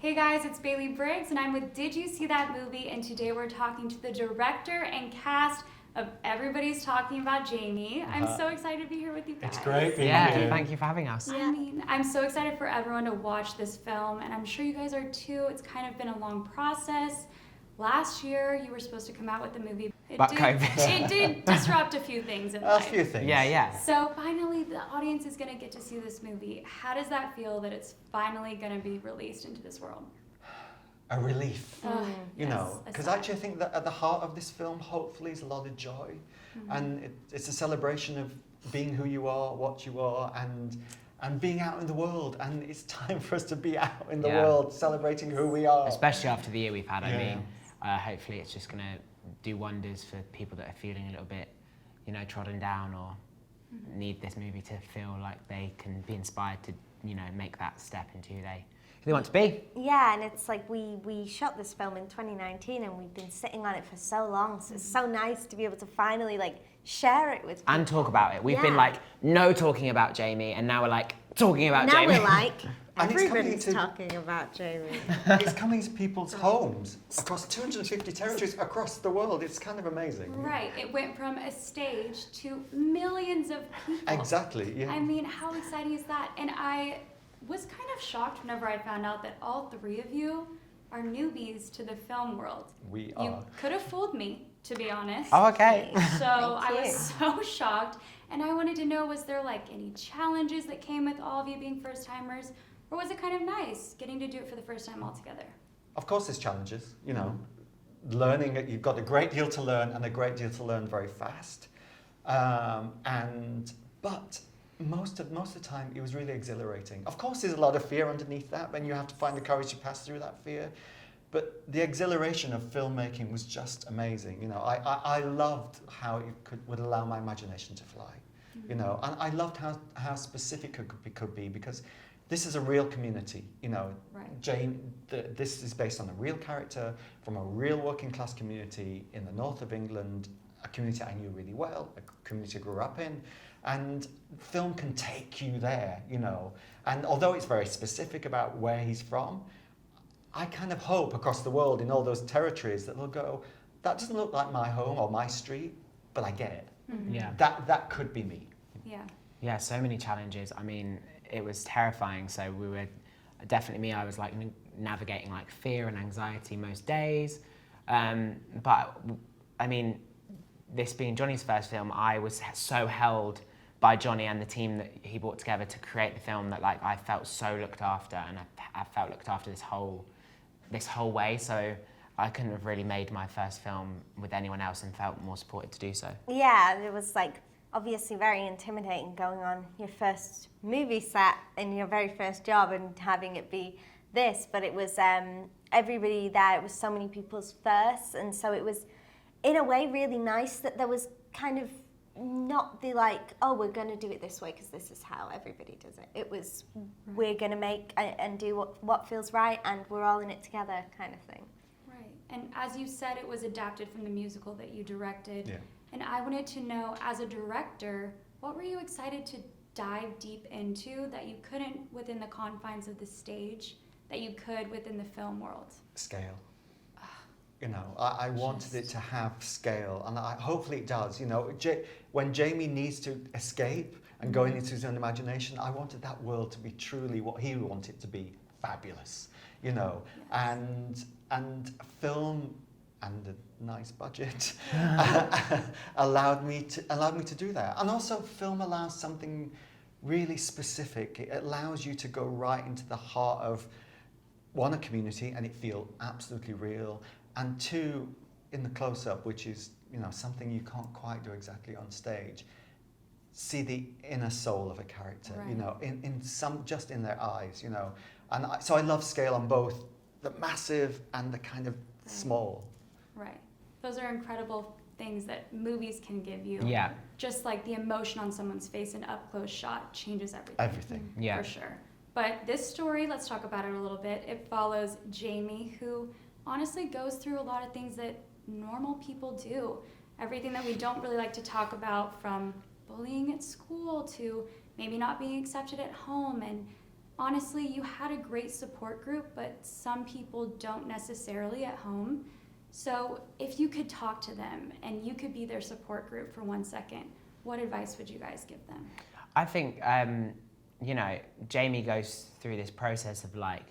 Hey guys, it's Bailey Briggs and I'm with Did You See That Movie? And today we're talking to the director and cast of Everybody's Talking About Jamie. I'm so excited to be here with you guys. It's great being here. Thank you for having us. I mean, I'm so excited for everyone to watch this film, and I'm sure you guys are too. It's kind of been a long process. Last year, you were supposed to come out with the movie. COVID. It did disrupt a few things in life. A few things. Yeah. So finally, the audience is going to get to see this movie. How does that feel that it's finally going to be released into this world? A relief, you know, a because sigh. actually I think that at the heart of this film, hopefully, is a lot of joy, and it's a celebration of being who you are, what you are, and being out in the world. And it's time for us to be out in the world, celebrating who we are. Especially after the year we've had. I mean, hopefully it's just going to do wonders for people that are feeling a little bit, trodden down or need this movie to feel like they can be inspired to, make that step into who they want to be. Yeah, and it's like we shot this film in 2019 and we've been sitting on it for so long, so it's so nice to be able to finally share it with people. And talk about it. We've been no talking about Jamie, and now we're talking about Jamie. Now we're And it's coming everybody's to- talking about Jamie. It's coming to people's homes across 250 territories across the world. It's kind of amazing. Right. It went from a stage to millions of people. Exactly. Yeah. I mean, how exciting is that? And I was kind of shocked whenever I found out that all three of you are newbies to the film world. We You are. could have fooled me, to be honest. Oh, okay. So I Thank was so shocked, and I wanted to know, was there any challenges that came with all of you being first timers, or was it kind of nice getting to do it for the first time all together? Of course, there's challenges. Learning. You've got a great deal to learn, and a great deal to learn very fast. But most of the time, it was really exhilarating. Of course, there's a lot of fear underneath that, and you have to find the courage to pass through that fear. But the exhilaration of filmmaking was just amazing. I loved how it would allow my imagination to fly. And I loved how specific it could be, because this is a real community. Right. Jane, this is based on a real character from a real working class community in the north of England, a community I knew really well, a community I grew up in. And film can take you there, And although it's very specific about where he's from, I kind of hope across the world in all those territories that they'll go, that doesn't look like my home or my street, but I get it. Yeah. That could be me. Yeah. Yeah, so many challenges. I mean, it was terrifying. So we were definitely I was navigating fear and anxiety most days. But I mean, this being Johnny's first film, I was so held by Johnny and the team that he brought together to create the film that I felt so looked after, and I felt looked after this whole way. So I couldn't have really made my first film with anyone else and felt more supported to do so. Yeah, it was obviously very intimidating going on your first movie set in your very first job and having it be this, but it was everybody there, it was so many people's firsts, and so it was in a way really nice that there was kind of not the we're going to do it this way because this is how everybody does it. It was we're going to make and do what feels right, and we're all in it together kind of thing. Right. And as you said, it was adapted from the musical that you directed. Yeah. And I wanted to know, as a director, what were you excited to dive deep into that you couldn't within the confines of the stage, that you could within the film world? Scale. I wanted it to have scale, and hopefully it does. When Jamie needs to escape and go into his own imagination, I wanted that world to be truly what he wanted to be, fabulous. And film and a nice budget allowed me to do that. And also, film allows something really specific. It allows you to go right into the heart of a community, and it feel absolutely real. And two, in the close-up, which is something you can't quite do exactly on stage, see the inner soul of a character, Right. in some, just in their eyes, And so I love scale on both the massive and the kind of small. Right. Those are incredible things that movies can give you. Yeah. Just like the emotion on someone's face, an up-close shot changes everything. Everything. Yeah. For sure. But this story, let's talk about it a little bit. It follows Jamie, who honestly goes through a lot of things that normal people do. Everything that we don't really like to talk about, from bullying at school to maybe not being accepted at home, and honestly, you had a great support group, but some people don't necessarily at home. So if you could talk to them and you could be their support group for 1 second, what advice would you guys give them? I think, you know, Jamie goes through this process of like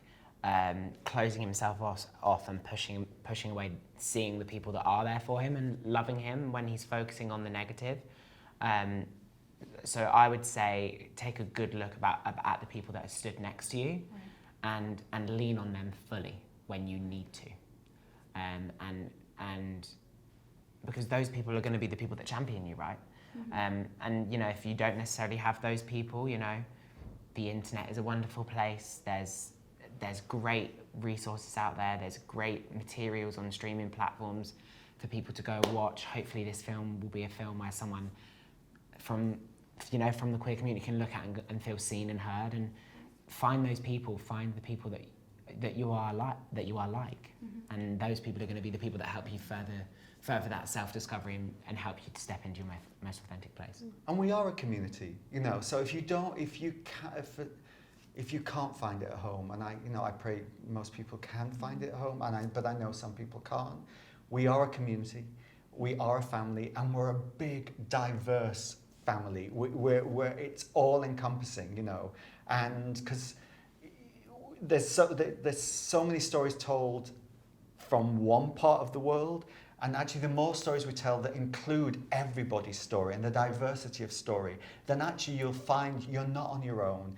closing himself off and pushing away, seeing the people that are there for him and loving him when he's focusing on the negative. So I would say take a good look at the people that are stood next to you, and lean on them fully when you need to, and because those people are going to be the people that champion you, right? And you know, if you don't necessarily have those people, you know, the internet is a wonderful place. There's great resources out there. There's great materials on streaming platforms for people to go watch. Hopefully this film will be a film where someone from the queer community can look at and feel seen and heard, and find those people, find the people that you are like. And those people are going to be the people that help you further that self-discovery and help you to step into your most authentic place. And we are a community, you know, so if you can't find it at home, and I pray most people can find it at home, but I know some people can't. We are a community, we are a family, and we're a big, diverse family. We're it's all encompassing, you know, and because there's so many stories told from one part of the world, and actually the more stories we tell that include everybody's story and the diversity of story, then actually you'll find you're not on your own.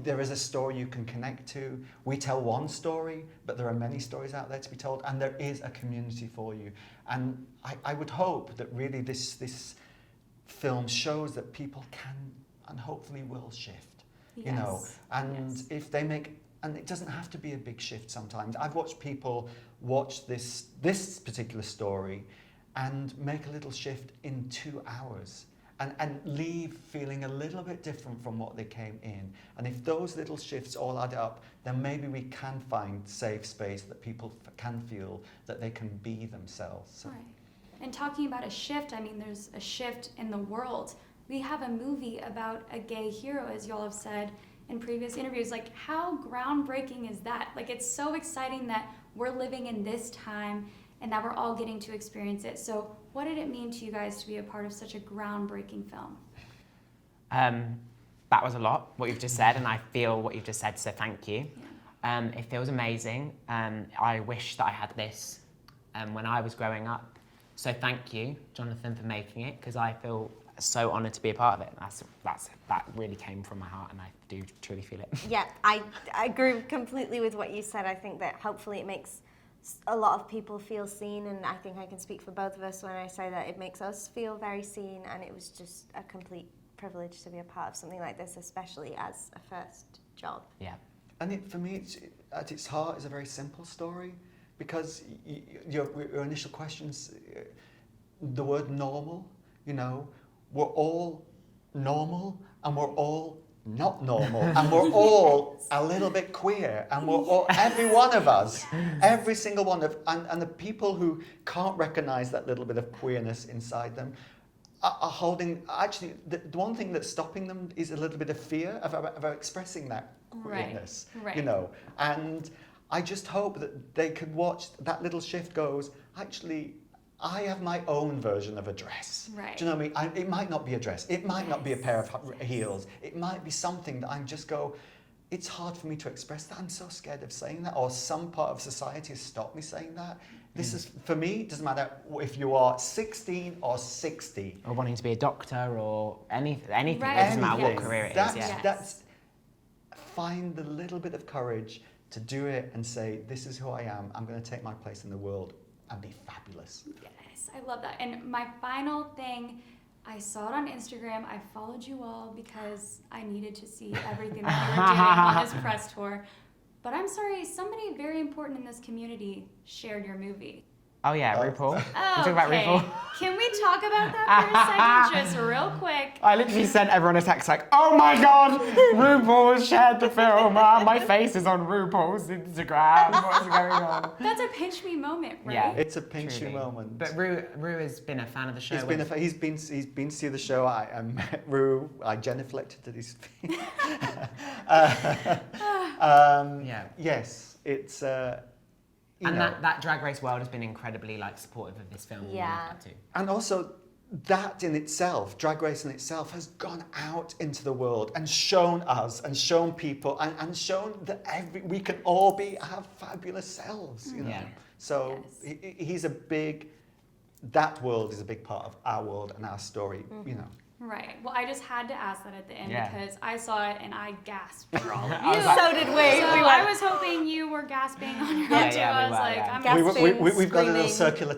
There is a story you can connect to. We tell one story, but there are many stories out there to be told, and there is a community for you. And I would hope that really this film shows that people can and hopefully will shift, you know, and if they make, and it doesn't have to be a big shift sometimes. I've watched people watch this particular story and make a little shift in 2 hours and leave feeling a little bit different from what they came in. And if those little shifts all add up, then maybe we can find safe space that people can feel that they can be themselves. So. Right. And talking about a shift, I mean, there's a shift in the world. We have a movie about a gay hero, as y'all have said in previous interviews. Like, how groundbreaking is that? Like, it's so exciting that we're living in this time and that we're all getting to experience it. So what did it mean to you guys to be a part of such a groundbreaking film? That was a lot, what you've just said, and I feel what you've just said, so thank you. Yeah. It feels amazing. I wish that I had this when I was growing up. So thank you, Jonathan, for making it, because I feel so honoured to be a part of it. That really came from my heart, and I do truly feel it. Yeah, I agree completely with what you said. I think that hopefully it makes a lot of people feel seen, and I think I can speak for both of us when I say that it makes us feel very seen, and it was just a complete privilege to be a part of something like this, especially as a first job. Yeah. And for me, at its heart, is a very simple story, because your initial questions, the word normal, you know, we're all normal and we're all not normal and we're all a little bit queer, and we're all, every one of us, every single one of, and the people who can't recognize that little bit of queerness inside them are holding, actually, the one thing that's stopping them is a little bit of fear of expressing that queerness, you know, and I just hope that they could watch that little shift goes, actually, I have my own version of a dress. Right. Do you know what I mean? It might not be a dress. It might not be a pair of heels. It might be something that I'm just go, it's hard for me to express that. I'm so scared of saying that, or some part of society has stopped me saying that. This is, for me, it doesn't matter if you are 16 or 60. Or wanting to be a doctor or anything. Right. It doesn't matter what Yes. career it is. That's find the little bit of courage to do it and say, this is who I am. I'm going to take my place in the world and be fabulous. Yes, I love that. And my final thing, I saw it on Instagram. I followed you all because I needed to see everything that you were doing on this press tour. But I'm sorry, somebody very important in this community shared your movie. Oh yeah, RuPaul. You talking about Okay. RuPaul? Can we talk about that for a second, just real quick? I literally sent everyone a text like, oh my god, RuPaul has shared the film. My face is on RuPaul's Instagram. What's going on? That's a pinch me moment, right? Yeah. It's a pinchy Truly. moment. But Ru has been a fan of the show. He's been to see the show. I met Rue. I genuflected at his feet. Yeah. Yes, it's. And that Drag Race world has been incredibly like supportive of this film. and we love Yeah. that too. And also, that in itself, Drag Race in itself, has gone out into the world and shown us and shown people and shown that we can all be our fabulous selves, you know. Yeah. So Yes. that world is a big part of our world and our story, you know. Right. Well, I just had to ask that at the end Yeah. because I saw it and I gasped for all of I you. was like- So did we. So We I went, was hoping you were gasping on your Yeah, own too. yeah, we I was were, like, yeah. I'm Gasping, We've got a little screaming. circular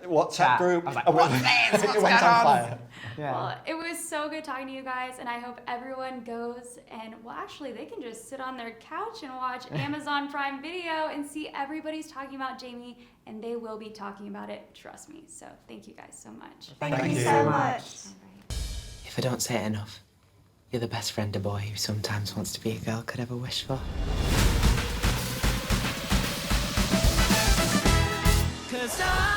WhatsApp Chat. group. I was like, and "What's this? it What's went going on on?" fire. Yeah. Well, it was so good talking to you guys, and I hope everyone goes and, well, actually, they can just sit on their couch and watch Amazon Prime Video and see everybody's talking about Jamie, and they will be talking about it, trust me. So thank you guys so much. Thank Thank you you. so All much. All right. If I don't say it enough, you're the best friend a boy who sometimes wants to be a girl could ever wish for. 'Cause I